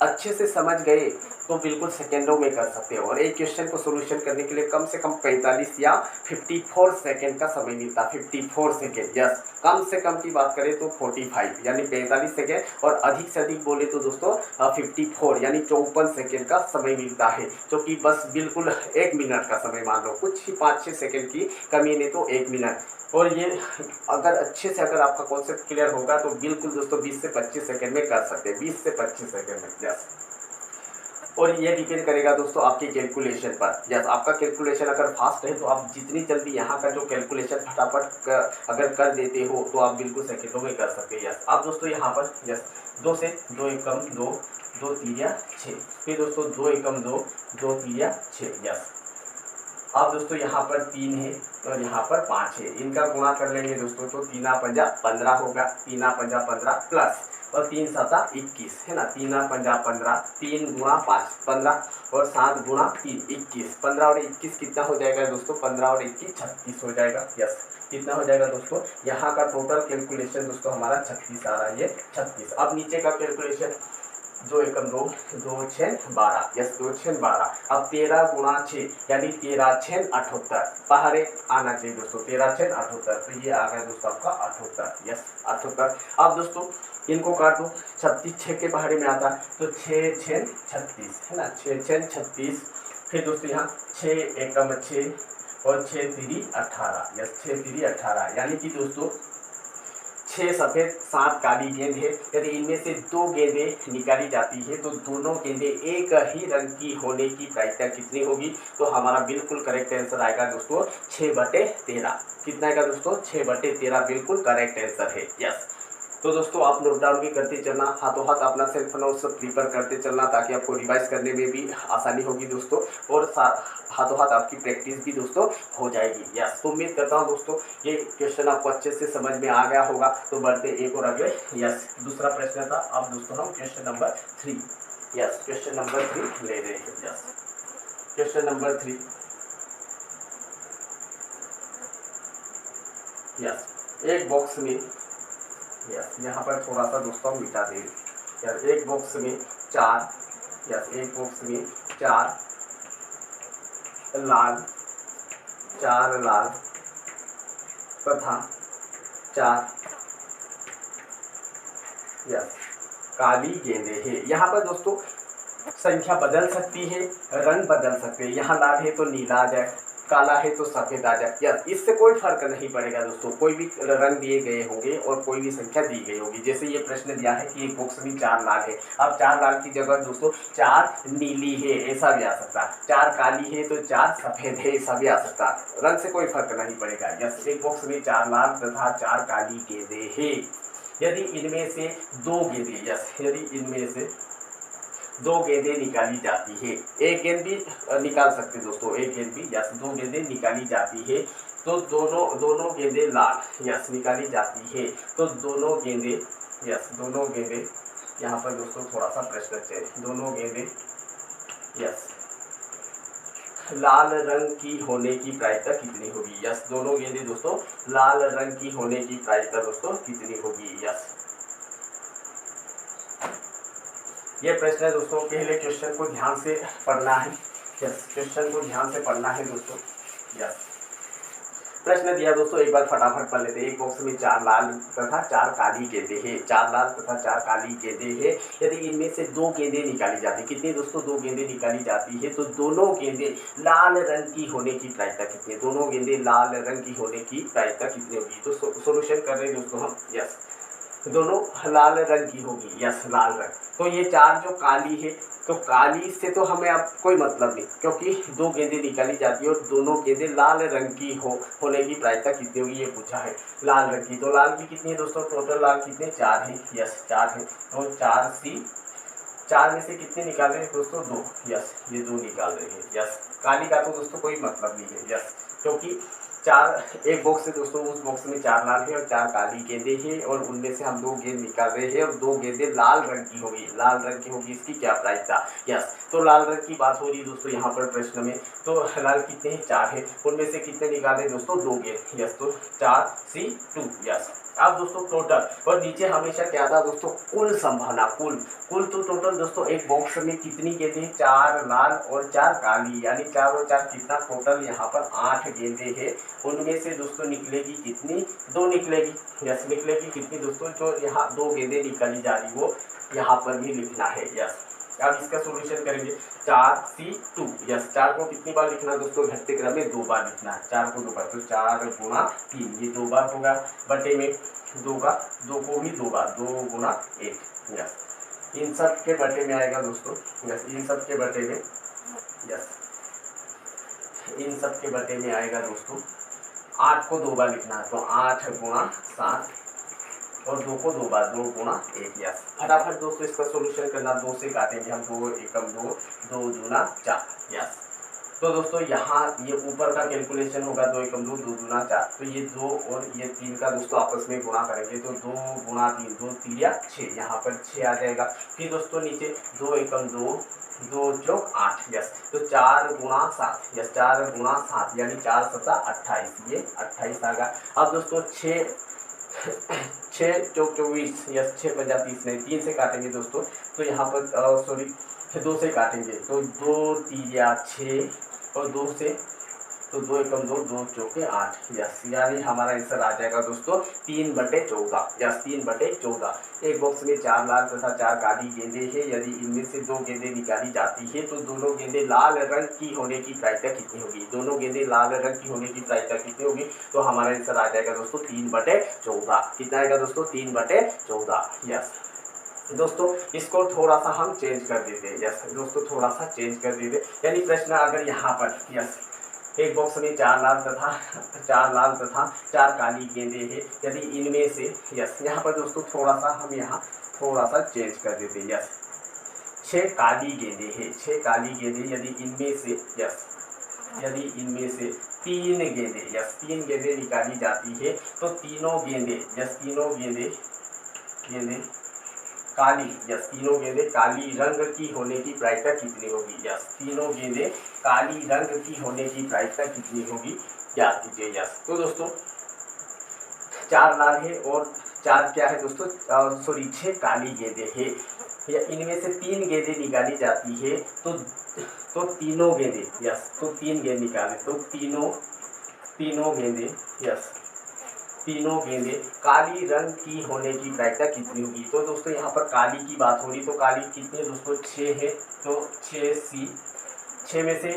अच्छे से समझ गए तो बिल्कुल सेकेंडों में कर सकते हो, और एक क्वेश्चन को सोल्यूशन करने के लिए कम से कम 45 या 54 सेकेंड का समय मिलता है। 54 सेकेंड, यस कम से कम की बात करें तो 45 यानी 45 सेकेंड, और अधिक से अधिक बोले तो दोस्तों 54 यानी 54 सेकेंड का समय मिलता है, जो कि बस बिल्कुल 1 मिनट का समय मान लो, कुछ ही 5-6 सेकेंड की कमी नहीं तो 1 मिनट। और ये अगर अच्छे से अगर आपका कॉन्सेप्ट क्लियर होगा तो बिल्कुल दोस्तों 20 से 25 सेकेंड में कर सकते हैं, 20 से 25 सेकेंड में। यस और ये डिपेंड करेगा दोस्तों आपके कैलकुलेशन पर। यस आपका कैलकुलेशन अगर फास्ट है तो आप जितनी जल्दी यहाँ का जो कैलकुलेशन फटाफट अगर कर देते हो तो आप बिल्कुल सेकेंडों में कर सकते हैं। यस आप दोस्तों यहाँ पर यस 2 से 2 एकम 2, 2 तिरिया 6, फिर दोस्तों 2 एकम 2, 2 तिरिया 6। यस अब दोस्तों यहाँ पर 3 है और यहाँ पर 5 है, इनका गुणा कर लेंगे दोस्तों तो 3 पंजा 15 होगा, 3 पंजा 15 प्लस और 3 7 21 है ना, 3 पंजा 15, 3 गुणा 5 15 और 7 गुणा 3 21, 15 और 21 कितना हो जाएगा दोस्तों, 15 और 21 36 हो जाएगा। यस कितना हो जाएगा दोस्तों, यहाँ का टोटल कैलकुलेशन दोस्तों हमारा 36 आ रहा है, ये 36। अब नीचे का कैलकुलेशन 2 एकम 2, 2 6 12, यस 2 6 12। अब 13 गुणा 6 यानी 13 6 78, बाहर आना चाहिए दोस्तों, 13 6 78, तो ये आ गया दोस्तों आपका 78। यस 78। अब दोस्तों इनको काट दो, 36 6 के बाहर में आता है तो 6 6 36 है ना, 6 6 36। फिर दोस्तों यहाँ 6 एकम 6 और 6 3 18, यस 6 3 18 यानी कि दोस्तों 6 सफ़ेद 7 काली गेंद है। यदि इनमें से 2 गेंदें निकाली जाती है तो दोनों गेंदें एक ही रंग की होने की प्रायिकता कितनी होगी, तो हमारा बिल्कुल करेक्ट आंसर आएगा दोस्तों 6/13। कितना आएगा दोस्तों, 6/13 बिल्कुल करेक्ट आंसर है। यस तो दोस्तों आप नोट डाउन भी करते चलना, हाथों हाथ अपना सेल्फ नोट्स प्रिपेयर करते चलना, ताकि आपको रिवाइज करने में भी आसानी होगी दोस्तों, और हाथों हाथ आपकी प्रैक्टिस भी दोस्तों हो जाएगी। यस तो उम्मीद करता हूँ दोस्तों ये क्वेश्चन आपको अच्छे से समझ में आ गया होगा। तो बढ़ते एक और अगले। यस दूसरा प्रश्न था, अब दोस्तों हम question number 3, yes question number 3 ले रहे हैं। यस क्वेश्चन नंबर 3, यस एक बॉक्स में, यस यहाँ पर थोड़ा सा दोस्तों मिटा दें। यस एक बॉक्स में 4, यस एक बॉक्स में 4 लाल तथा 4 यस काली गेंदें हैं। यहाँ पर दोस्तों संख्या बदल सकती है, रंग बदल सकते हैं, यहाँ लाल है तो नीला आ जाए, काला है तो सफ़ेद आ जाए। यस इससे कोई फर्क नहीं पड़ेगा दोस्तों, कोई भी रंग दिए गए होंगे और कोई भी संख्या दी गई होगी। जैसे ये प्रश्न दिया है कि एक बॉक्स में 4 लाल है, अब 4 लाल की जगह दोस्तों 4 नीली है, ऐसा भी आ सकता है, 4 काली है तो 4 सफ़ेद है, ऐसा भी आ सकता है, रंग से कोई फर्क नहीं पड़ेगा। यस एक बॉक्स में 4 लाल तथा 4 काली गेंदें हैं। यदि इनमें से 2 गेंदें, यस यदि इनमें से 2 गेंदें निकाली जाती है, एक गेंद भी निकाल सकते दोस्तों, एक गेंद भी, यस 2 गेंदें निकाली जाती है, तो दोनों गेंदें लाल, यस निकाली जाती है, तो दोनों गेंदें, यस दोनों गेंदें, यहाँ पर दोस्तों थोड़ा सा प्रश्न चेंज, दोनों गेंदें यस लाल रंग की होने की प्रायिकता कितनी होगी। यस दोनों गेंदें दोस्तों लाल रंग की होने की प्रायिकता दोस्तों कितनी होगी। यस ये प्रश्न है दोस्तों, पहले क्वेश्चन को ध्यान से पढ़ना है। यस, क्वेश्चन को ध्यान से पढ़ना है दोस्तों। यस, प्रश्न दिया दोस्तों, एक बार फटाफट पढ़ लेते हैं। एक बॉक्स में 4 लाल तथा 4 काली गेंदें हैं। 4 लाल तथा 4 काली गेंदें हैं। यदि इनमें से 2 गेंदें निकाली जाती, कितनी दोस्तों? 2 गेंदें निकाली जाती है, तो दोनों गेंदें लाल रंग की होने की प्रायिकता कितनी है? दोनों गेंदें लाल रंग की होने की प्रायिकता कितनी होगी? तो सोल्यूशन कर रहे हैं दोस्तों हम। यस, दोनों लाल रंग की होगी। यस, लाल रंग। तो ये 4 जो काली है, तो काली से तो हमें अब कोई मतलब नहीं, क्योंकि 2 गेंदें निकाली जाती है और दोनों गेंदें लाल रंग की होने की प्रायिकता कितनी होगी, ये पूछा है। लाल रंग की, तो लाल की कितनी है दोस्तों? टोटल लाल कितने? 4 है। यस, 4 है। तो 4 में से कितने निकाल रहे हैं दोस्तों? 2। यस, ये 2 निकाल रहे हैं। यस, काली का तो दोस्तों कोई मतलब नहीं है। यस, क्योंकि 4 एक बॉक्स है दोस्तों, उस बॉक्स में 4 लाल है और 4 काली गेंदें हैं, और उनमें से हम 2 गेंद निकाल रहे हैं और 2 गेंदें लाल रंग की होगी। लाल रंग की होगी, इसकी क्या प्रायिकता? यस, तो लाल रंग की बात हो रही है दोस्तों यहाँ पर प्रश्न में। तो लाल कितने हैं? 4 है। उनमें से कितने निकाल रहे हैं दोस्तों? 2 गेंद। यस, तो 4C2। यस, अब दोस्तों टोटल, और नीचे हमेशा क्या था दोस्तों? कुल संभावना, कुल तो टोटल दोस्तों एक बॉक्स में कितनी गेंदें? 4 लाल और 4 काली, यानी 4 और 4 कितना? टोटल यहाँ पर 8 गेंदें हैं। उनमें से दोस्तों निकलेगी कितनी? 2 निकलेगी। यस, निकलेगी कितनी दोस्तों? जो यहाँ 2 गेंदें निकाली जा रही वो यहाँ पर भी लिखना है। यस, अब इसका सोल्यूशन करेंगे। 4C2। यस, 4 को कितनी बार लिखना है दोस्तों? घटते क्रम में 2 बार लिखना है। 4 को 2 बार, तो 4 गुणा 3, ये 2 बार होगा। बटे में 2 का, 2 को भी 2 बार, 2 गुणा 1। यस, इन सब के बटे में आएगा दोस्तों। यस, इन सब के बटे में, यस, इन सब के बटे में आएगा दोस्तों। 8 को 2 बार लिखना है, तो 8 गुणा 7, और 2 को 2 बार, 2 गुणा 1। यस, फटाफट दोस्तों इसका सोल्यूशन करना। 2 से काटेंगे हम, 2 एकम 2, 2 दूना 4। यस, तो दोस्तों यहाँ ये ऊपर का कैलकुलेशन होगा। 2 एकम 2, 2 दूना 4, तो ये 2 और ये 3 का दोस्तों आपस में गुणा करेंगे, तो 2 गुणा 3, 2 3 या 6, यहाँ पर 6 आ जाएगा। फिर दोस्तों नीचे 2 एकम 2, 2 चौक 8। यस, तो 4 गुणा 7। यस, 4 गुणा 7, यानी 4 7 28, ये 28 आ गया। अब दोस्तों 6 चौक 24। यस, 6 पंजा 30 नहीं, 3 से काटेंगे दोस्तों, तो यहाँ पर सॉरी 2 से काटेंगे, तो 2 3 या 6, और 2 से, तो 2 एकम 2, 2 चौके 8। यस, यानी हमारा आंसर आ जाएगा दोस्तों 3/14। यस, 3/14। एक बॉक्स में 4 लाल तथा 4 काली गेंदें हैं। यदि इनमें से 2 गेंदें निकाली जाती है, तो दोनों गेंदें लाल रंग की होने की प्रायिकता कितनी होगी? दोनों गेंदें लाल रंग की होने की प्रायिकता कितनी होगी? तो हमारा आंसर आ जाएगा दोस्तों 3/14। कितना आएगा दोस्तों? 3/14। यस दोस्तों, इसको थोड़ा सा हम चेंज कर देते हैं। यस दोस्तों, थोड़ा सा चेंज कर देते, यानी प्रश्न अगर यहाँ पर, यस, एक बॉक्स में 4 लाल तथा 4 काली गेंदें हैं। यदि इनमें से, यस, यहाँ पर दोस्तों थोड़ा सा हम यहाँ थोड़ा सा चेंज कर देते हैं। यस, 6 काली गेंदें हैं। 6 काली गेंदें, यदि इनमें से, यस, यदि इनमें से 3 गेंदें, यस, 3 गेंदें निकाली जाती है, तो तीनों गेंदें, यस, तीनों गेंदें काली, यस, तीनों गेंदें काली रंग की होने की प्रायिकता कितनी होगी? यस, तीनों गेंदें काली रंग की होने की प्रायिकता कितनी होगी? याद कीजिए। यस, तो दोस्तों 4 लाल है और 4 क्या है दोस्तों? सॉरी 6 काली गेंदें हैं, या इनमें से 3 गेंदें निकाली जाती है, तो तीनों गेंदें, यस, तो 3 गेंद निकाले, तो तीनों गेंदें, यस, तीनों गेंदें काली रंग की होने की प्रायिकता कितनी होगी? तो दोस्तों यहाँ पर काली की बात हो रही, तो काली कितनी दोस्तों? 6 है, तो 6 में से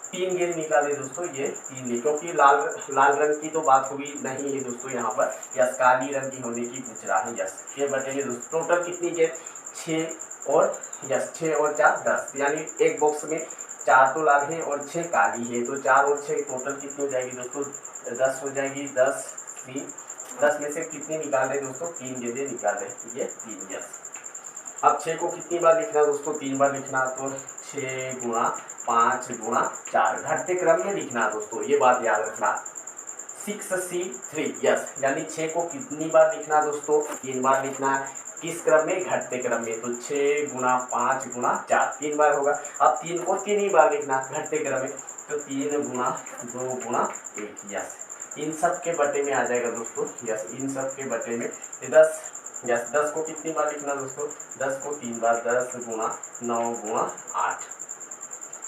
3 गेंद निकाले दोस्तों, ये 3 है, क्योंकि लाल रंग की तो बात हुई नहीं है दोस्तों यहाँ पर। यस, काली रंग की होने की पूछ रहा है। यस, ये बटेंगे दोस्तों, टोटल कितनी गेंद? 6 और, यस, 6 और 4 10, यानी एक बॉक्स में 4 तो लाल है और 6 काली है, तो 4 और 6 टोटल कितनी हो जाएगी दोस्तों? 10 हो जाएगी। 10 में से कितनी निकाल रहे दोस्तों? 3 गेंदें निकाल रहे, ये 3। यस, अब 6 को कितनी बार लिखना दोस्तों? 3 बार लिखना, तो 6 गुणा 5 गुणा 4, घटते क्रम में लिखना दोस्तों, ये बात याद रखना। 6C3। यस, यानी 6 को कितनी बार लिखना दोस्तों? 3 बार लिखना है। किस क्रम में? घटते क्रम में, तो 6 गुणा 5 गुणा 4, 3 बार होगा। अब 3 को 3 ही बार लिखना घटते क्रम में, तो 3 गुणा 2 गुणा 1। यस, इन सब के बटे में आ जाएगा दोस्तों। यस, इन सब के बटे में 10। यस, 10 को कितनी बार लिखना दोस्तों? 10 को 3 बार, 10 गुणा 9 गुणा 8।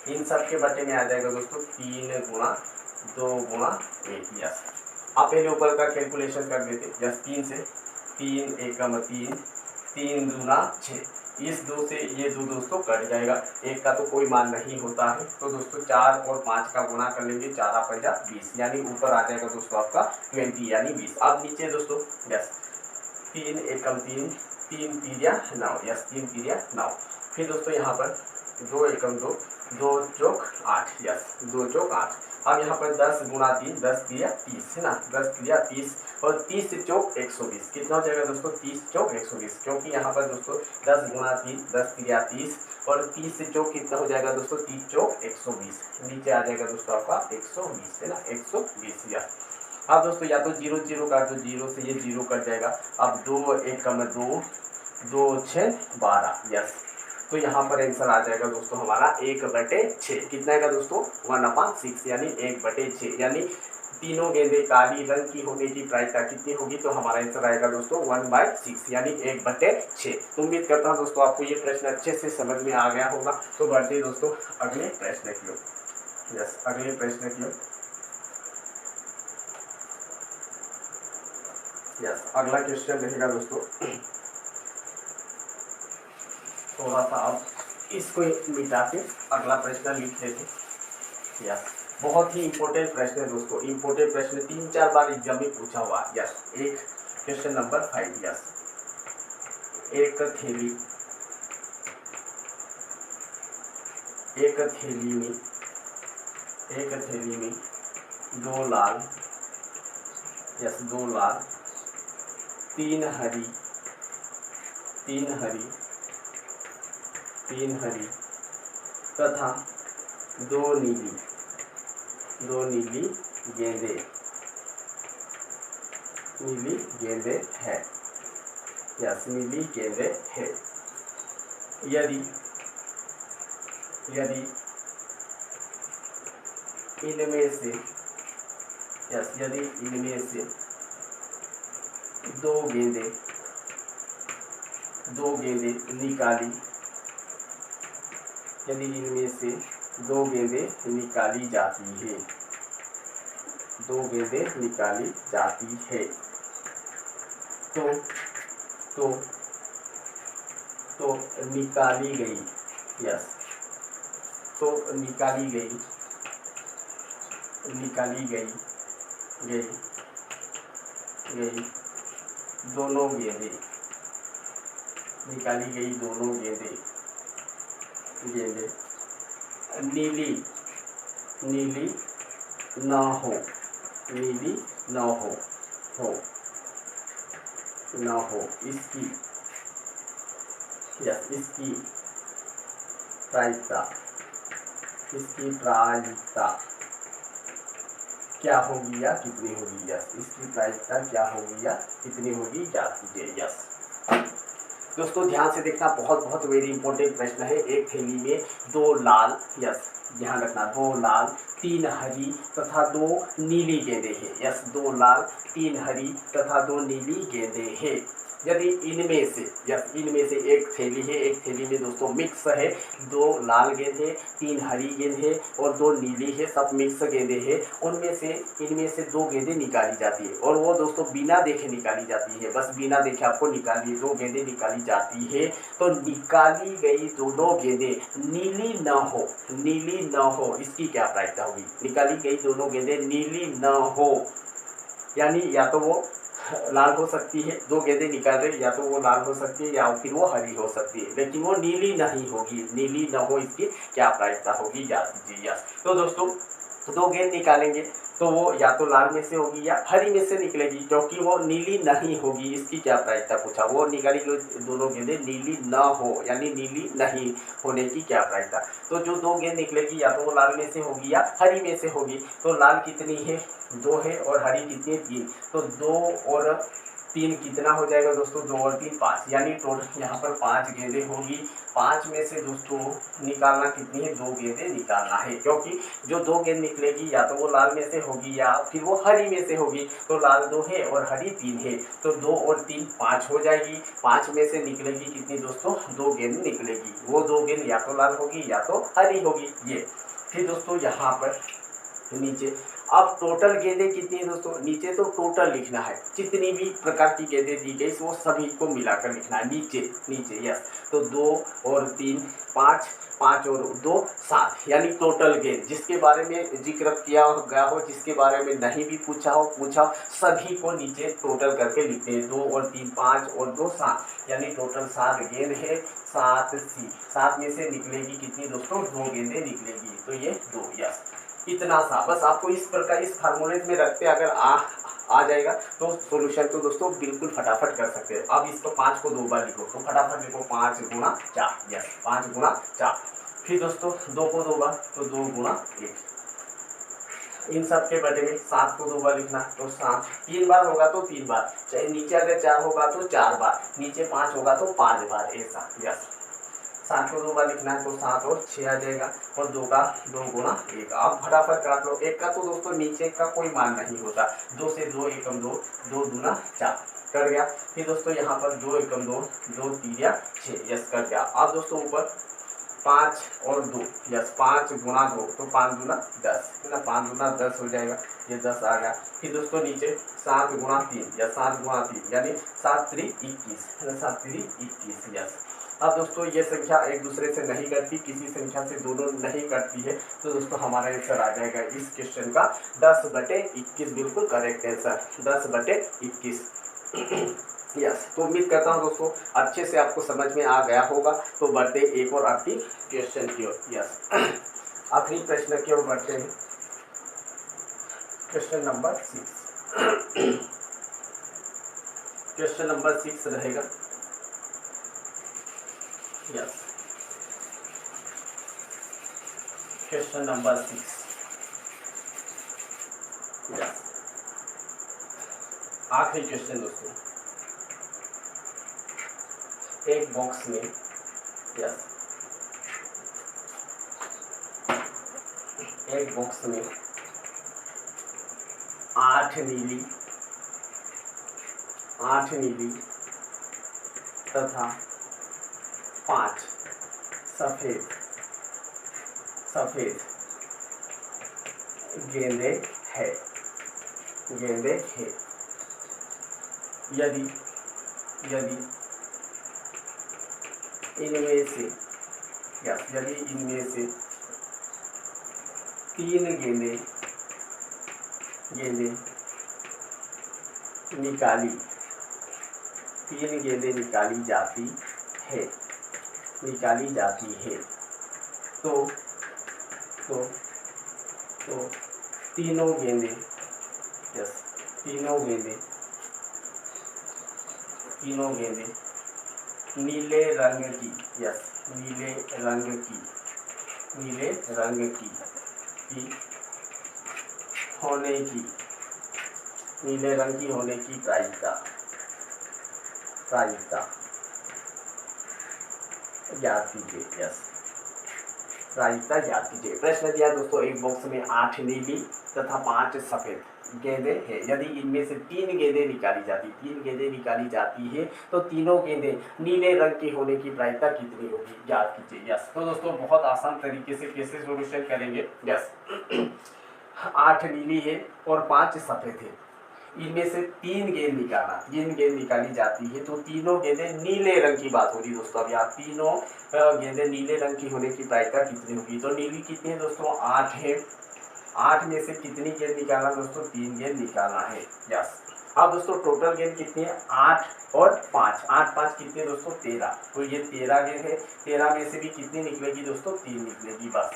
इन सब के बटे में आ जाएगा दोस्तों 3 गुणा 2 गुणा 1। यस, आप पहले ऊपर का कैलकुलेशन कर देते। यस, 3 से 3 एकम 3, 3 दूना 6, इस 2 से ये 2 दोस्तों कट जाएगा, एक का तो कोई मान नहीं होता है। तो दोस्तों 4 और 5 का गुणा कर लेंगे, 4 5 20, यानी ऊपर आ जाएगा दोस्तों आपका 20 यानी 20। अब नीचे दोस्तों यस 3 एकम 3, 3 3 9, यस 3 3 9। फिर दोस्तों यहाँ पर 2 एकम 2, 2 चौक 8, यस 2 चौक 8। अब यहाँ पर 10 गुणा 3, 10 3 30 है ना, 10 3 30 और 30 चौक 120, कितना हो जाएगा दोस्तों 30 चौक 120, क्योंकि यहाँ पर दोस्तों 10 गुणा 3, 10 3 30 और 30 चौक कितना हो जाएगा दोस्तों 30 चौक 120, नीचे आ जाएगा दोस्तों आपका 120 है ना, 120। यस, अब दोस्तों या तो 0 0 काट दो, 0 से ये 0 कट जाएगा। अब 2 एकम 2, 2 6 12, यस, तो यहाँ पर आंसर आ जाएगा दोस्तों हमारा 1/6, कितना आएगा दोस्तों 1/6, यानी 1/6, यानी तीनों गेंदें काली रंग की होने की प्रायिकता कितनी होगी, तो हमारा आंसर आएगा दोस्तों 1/6 यानी 1/6। तो उम्मीद करता हूँ दोस्तों आपको ये प्रश्न अच्छे से समझ में आ गया होगा। तो बढ़ते दोस्तों अगले प्रश्न की ओर। यस, अगले प्रश्न की ओर। यस, अगला क्वेश्चन रहेगा दोस्तों, थोड़ा सा आप इसको मिटा के अगला प्रश्न लिख लेते। यस, बहुत ही इंपॉर्टेंट प्रश्न है दोस्तों, इंपॉर्टेंट प्रश्न 3-4 बार एग्जाम में पूछा हुआ। यस, एक क्वेश्चन नंबर 5। यस, एक थैली में 2 लाल, यस 2 लाल, 3 हरी तथा 2 नीली गेंदे है। यस, नीली गेंदे है। यदि इनमें से दो गेंदें निकाली, यदि इनमें से 2 गेंदें निकाली जाती है, 2 गेंदें निकाली जाती है, तो निकाली गई। यस, तो निकाली गई दोनों गेंदें, निकाली गई दोनों गेंदें नीली न हो, इसकी प्रायिकता क्या होगी या कितनी होगी। यस, इसकी प्रायिकता क्या होगी या कितनी होगी जाती है। यस दोस्तों, ध्यान से देखना, बहुत वेरी इंपॉर्टेंट प्रश्न है। एक थैली में 2 लाल, यस ध्यान रखना, 2 लाल 3 हरी तथा 2 नीली गेंदें हैं। यस, 2 लाल 3 हरी तथा 2 नीली गेंदें हैं। यदि इनमें से एक थैली है, एक थैली में दोस्तों मिक्स है, 2 लाल गेंद है, 3 हरी गेंद है और 2 नीली है, सब मिक्स गेंदें हैं। इनमें से 2 गेंदें निकाली जाती है और वो दोस्तों बिना देखे निकाली जाती है, बस बिना देखे आपको निकाली 2 गेंदें निकाली जाती है। तो निकाली गई दोनों गेंदें नीली न हो, इसकी क्या प्रायिकता होगी। निकाली गई दोनों गेंदें नीली न हो, यानी या तो वो लाल हो सकती है, 2 गेंदें निकाल रहे, या तो वो लाल हो सकती है या फिर वो हरी हो सकती है, लेकिन वो नीली नहीं होगी। नीली न हो, इसकी क्या प्रायिकता होगी याद कीजिए। यस, तो दोस्तों 2 गेंद निकालेंगे तो वो या तो लाल में से होगी या हरी में से निकलेगी, क्योंकि वो नीली नहीं होगी। इसकी क्या प्रायिकता पूछा, वो निकाली गई दोनों गेंदें नीली न हो, यानी नीली नहीं होने की क्या प्रायिकता। तो जो 2 गेंद निकलेगी या तो वो लाल में से होगी या हरी में से होगी। तो लाल कितनी है, 2 है, और हरी कितनी है, 3। तो 2 और 3 कितना हो जाएगा दोस्तों, 2 और 3 5, यानी टोटल यहाँ पर 5 गेंदें होगी। 5 में से दोस्तों निकालना कितनी है, 2 गेंदें निकालना है, क्योंकि जो 2 गेंद निकलेगी या तो वो लाल में से होगी या फिर वो हरी में से होगी। तो लाल 2 है और हरी 3 है, तो 2 और 3 5 हो जाएगी। 5 में से निकलेगी कितनी दोस्तों, 2 गेंद निकलेगी। वो 2 गेंद या तो लाल होगी या तो हरी होगी। ये फिर दोस्तों यहाँ पर नीचे अब टोटल गेंदें कितनी है दोस्तों, नीचे तो टोटल लिखना है, जितनी भी प्रकार की गेंदें दी गई वो सभी को मिलाकर लिखना है नीचे नीचे। यस, तो 2 और 3 5, 5 और 2 7, यानी टोटल गेंद जिसके बारे में जिक्र किया गया हो, जिसके बारे में नहीं भी पूछा सभी को नीचे टोटल करके लिखते हैं। 2 और 3 5 और 2 7, यानी टोटल 7 गेंद है। 7 में से निकलेगी कितनी दोस्तों, 2 गेंदें निकलेगी, तो ये 2। यस, इतना सा बस आपको इस प्रकार इस फार्मूले में रखते अगर आ जाएगा तो सॉल्यूशन तो दोस्तों बिल्कुल फटाफट कर सकते हैं। अब इसको 5 को 2 बार लिखो, तो फटाफट लिखो 5 गुणा 4। यस, 5 गुणा 4। फिर दोस्तों 2 को 2 बार, तो 2 गुणा 1। इन सब के बटे में 7 को 2 बार लिखना, तो 7 3 बार होगा तो 3 बार, चाहे नीचे अगर 4 होगा तो 4 बार, नीचे 5 होगा तो 5 बार, ऐसा। यस, 7 को 2 बार लिखना है, तो 7 और 6 आ जाएगा, और 2 का 2 गुणा 1। आप फटाफट काट लो, 1 का तो दोस्तों नीचे का कोई मान नहीं होता, 2 से 2 एकम 2, 2 दूना 4 कर गया। फिर दोस्तों यहाँ पर 2 एकम 2, 2 तीया 6। यस, कर गया। अब दोस्तों ऊपर 5 और 2, यस 5 गुणा 2, तो 5 दूना 10, है ना, 5 दूना 10 हो जाएगा, ये 10 आ गया। फिर दोस्तों नीचे 7 गुणा 3, या 7 गुणा 3, यानी 7 3 21, है ना, 7 3 21। यस, अब दोस्तों ये संख्या एक दूसरे से नहीं कटती, किसी संख्या से दोनों नहीं कटती है, तो दोस्तों हमारा आंसर आ जाएगा इस क्वेश्चन का 10/21, बिल्कुल करेक्ट आंसर 10/21। यस, तो उम्मीद करता हूँ दोस्तों अच्छे से आपको समझ में आ गया होगा। तो बढ़ते एक और आखिरी क्वेश्चन की ओर। यस, आखिरी प्रश्न की ओर बढ़ते हैं। Question number 6। क्वेश्चन नंबर 6 रहेगा। Yes, question number 6। यस, आखिरी क्वेश्चन दोस्तों, एक बॉक्स में, यस, एक बॉक्स में 8 नीली तथा 5 सफेद गेंदे हैं। यदि इनमें से, यस, यदि इनमें से 3 गेंदें निकाली जाती है, तो तीनों गेंदें, यस, तीनों गेंदें नीले रंग की, यस, नीले रंग की होने की प्रायिकता ज्ञात कीजिए। यस, प्रायिकता ज्ञात कीजिए। प्रश्न दिया दोस्तों, एक बॉक्स में 8 नीली तथा 5 सफेद गेंदें हैं। यदि इनमें से 3 गेंदें निकाली जाती है, तो तीनों गेंदें नीले रंग की होने की प्रायिकता कितनी होगी, ज्ञात कीजिए। यस, तो दोस्तों बहुत आसान तरीके से कैसे सॉल्यूशन करेंगे। यस, 8 नीली है और 5 सफेद है, इनमें से 3 गेंद निकाली जाती है, तो तीनों गेंदें नीले रंग की बात हो रही दोस्तों। अब यहाँ तीनों गेंदें नीले रंग की होने की प्रायिकता कितनी होगी, तो नीली कितनी है दोस्तों, 8 है। 8 में से कितनी गेंद निकालना दोस्तों, 3 गेंद निकालना है। यस, अब दोस्तों टोटल गेंद कितनी है, 8 और 5, 8 5 कितने दोस्तों, 13, तो ये 13 गेंद है। 13 में से भी कितनी निकलेगी दोस्तों, 3 निकलेगी, बस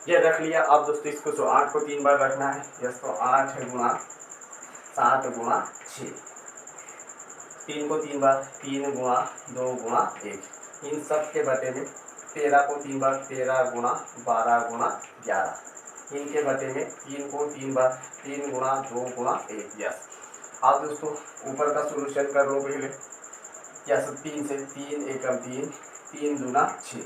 ये रख लिया। अब दोस्तों इसको 8 को 3 बार रखना है। यस, तो 8 गुणा 7 गुणा 6, 3 को 3 बार, 3 गुणा 2 गुणा 1, इन सब के बटे में 13 को 3 बार, 13 गुणा 12 गुणा 11, इनके बटे में 3 को 3 बार, 3 गुणा 2 गुणा 1। यस, आप दोस्तों ऊपर का सॉल्यूशन कर लो पहले। यस, 3 से 3 एकम 3, 3 दूना 6,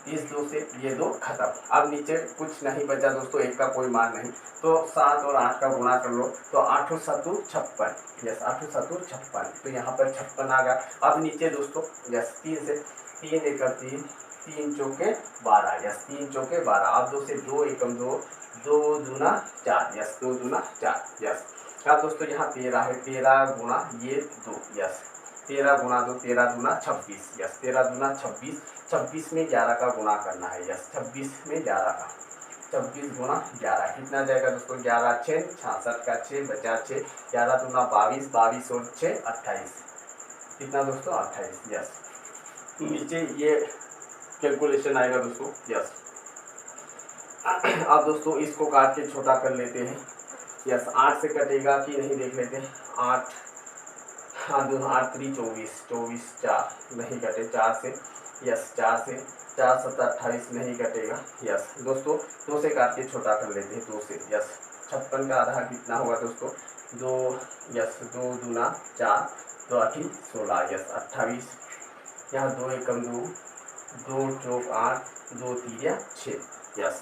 इस 2 से ये 2 खत्म। अब नीचे कुछ नहीं बचा दोस्तों, 1 का कोई मान नहीं, तो 7 और 8 का गुणा कर लो, तो 8 7 56। यस, 8 7 56, तो यहाँ पर 56 आ गया। अब नीचे दोस्तों, यस, 3 से 3 एकम 3, 3 चौके 12, यस 3 चौके 12। अब 2 से 2 एकम 2, 2 दूना 4, यस 2 दूना 4, यस। अब दोस्तों यहाँ 13 है, 13 गुणा ये 2, यस 13 गुणा 2, 13 दूना 26, यस 13 दूना 26, 26 में 11 का गुणा करना है, यस 26 में 11 का, 26 गुणा 11 कितना जाएगा दोस्तों, 11 6 66 का 6 बचा 6, 11 दूना 22, 22 और 6 28, कितना दोस्तों 28, यस। नीचे ये कैलकुलेशन आएगा दोस्तों, यस। अब दोस्तों इसको काट के छोटा कर लेते हैं, यस 8 से कटेगा कि नहीं देख लेते हैं। 8 हाँ 2 8 3 24, 24 4 नहीं कटे 4 से, यस 4 से, 4 7 28 नहीं कटेगा, यस। दोस्तों 2 से काट के छोटा कर लेते हैं, 2 से, यस 56 का आधा कितना होगा दोस्तों, 2, यस 2 दूना 4, 2 8 16, यस 28, यहाँ 2 एकम 2, 2 चौक 8, 2 3 6, यस।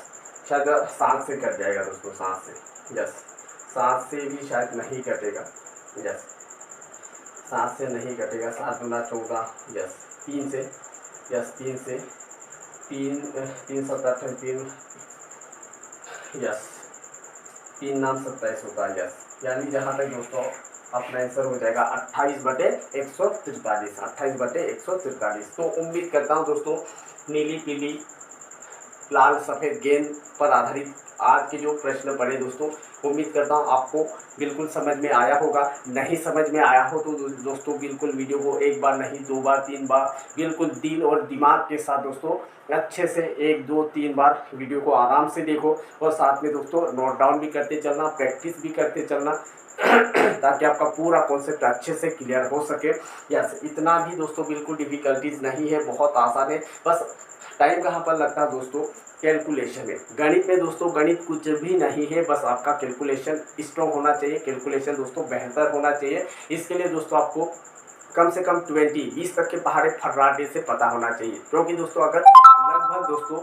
शायद 7 से कट जाएगा दोस्तों, 7 से, यस 7 से भी शायद नहीं कटेगा, यस 7 से नहीं कटेगा, 7 दूना 14, यस 3 से, यस 3 से, 3 3 7 28 3, यस 3 नाम 27 होगा, यस। यानी जहाँ तक दोस्तों अपना आंसर हो जाएगा 28/143, 28/143। तो उम्मीद करता हूँ दोस्तों नीली पीली लाल सफ़ेद गेंद पर आधारित आज के जो प्रश्न पढ़े दोस्तों, उम्मीद करता हूँ आपको बिल्कुल समझ में आया होगा। नहीं समझ में आया हो तो दोस्तों बिल्कुल वीडियो को 1 बार नहीं 2 बार 3 बार बिल्कुल दिल और दिमाग के साथ दोस्तों अच्छे से 1 2 3 बार वीडियो को आराम से देखो, और साथ में दोस्तों नोट डाउन भी करते चलना, प्रैक्टिस भी करते चलना ताकि आपका पूरा कॉन्सेप्ट अच्छे से क्लियर हो सके। यस, इतना भी दोस्तों बिल्कुल डिफ़िकल्टीज नहीं है, बहुत आसान है। बस टाइम कहाँ पर लगता है दोस्तों, कैलकुलेशन में। गणित में दोस्तों गणित कुछ भी नहीं है, बस आपका कैलकुलेशन स्ट्रॉन्ग होना चाहिए, कैलकुलेशन दोस्तों बेहतर होना चाहिए। इसके लिए दोस्तों आपको कम से कम 20 तक के पहाड़े फर्राटे से पता होना चाहिए, क्योंकि दोस्तों अगर लगभग दोस्तों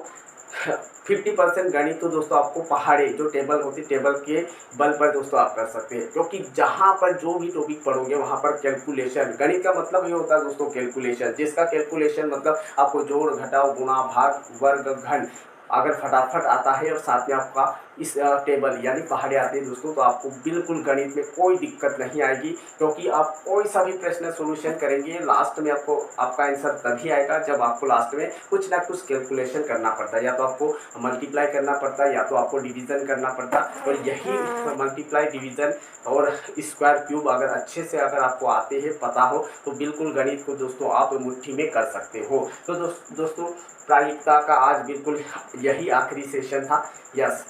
50% गणित तो दोस्तों आपको पहाड़े जो टेबल होती टेबल के बल पर दोस्तों आप कर सकते हैं, क्योंकि जहाँ पर जो भी टॉपिक पढ़ोगे वहाँ पर कैलकुलेशन, गणित का मतलब ये होता है दोस्तों कैलकुलेशन, जिसका कैलकुलेशन मतलब आपको जोड़ घटाव गुणा भाग वर्ग घन अगर फटाफट आता है और साथ में आपका इस टेबल यानी पहाड़े आते हैं दोस्तों, तो आपको बिल्कुल गणित में कोई दिक्कत नहीं आएगी, क्योंकि आप कोई सा भी प्रश्न सोल्यूशन करेंगे लास्ट में आपको आपका आंसर तभी आएगा जब आपको लास्ट में कुछ ना कुछ कैलकुलेशन करना पड़ता है, या तो आपको मल्टीप्लाई करना पड़ता है या तो आपको डिवीज़न करना पड़ता है। और यही मल्टीप्लाई डिवीज़न और स्क्वायर क्यूब अगर अच्छे से अगर आपको आते हैं पता हो तो बिल्कुल गणित को दोस्तों आप मुट्ठी में कर सकते हो। तो दोस्तों प्रायिकता का आज बिल्कुल यही आखिरी सेशन था। यस,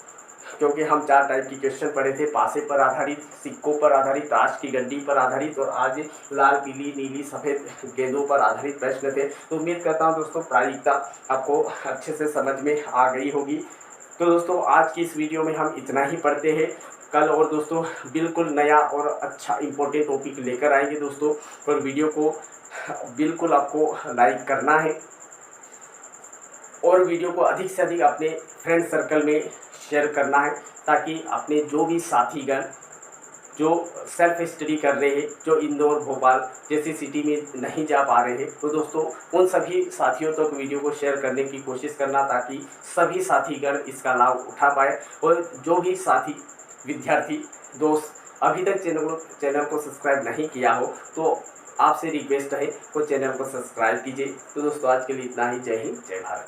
क्योंकि हम 4 टाइप की क्वेश्चन पढ़े थे, पासे पर आधारित, सिक्कों पर आधारित, ताश की गड्डी पर आधारित, और आज लाल पीली नीली सफ़ेद गेंदों पर आधारित प्रश्न थे। तो उम्मीद करता हूं दोस्तों प्रायिकता आपको अच्छे से समझ में आ गई होगी। तो दोस्तों आज की इस वीडियो में हम इतना ही पढ़ते हैं। कल और दोस्तों बिल्कुल नया और अच्छा इम्पोर्टेंट टॉपिक लेकर आएंगे दोस्तों, और वीडियो को बिल्कुल आपको लाइक करना है और वीडियो को अधिक से अधिक अपने फ्रेंड सर्कल में शेयर करना है, ताकि अपने जो भी साथीगण जो सेल्फ स्टडी कर रहे हैं, जो इंदौर भोपाल जैसी सिटी में नहीं जा पा रहे हैं, तो दोस्तों उन सभी साथियों तक तो वीडियो को शेयर करने की कोशिश करना, ताकि सभी साथीगण इसका लाभ उठा पाए। और जो भी साथी विद्यार्थी दोस्त अभी तक चैनल को सब्सक्राइब नहीं किया हो तो आपसे रिक्वेस्ट है वो चैनल को सब्सक्राइब कीजिए। तो दोस्तों आज के लिए इतना ही। जय हिंद, जय भारत।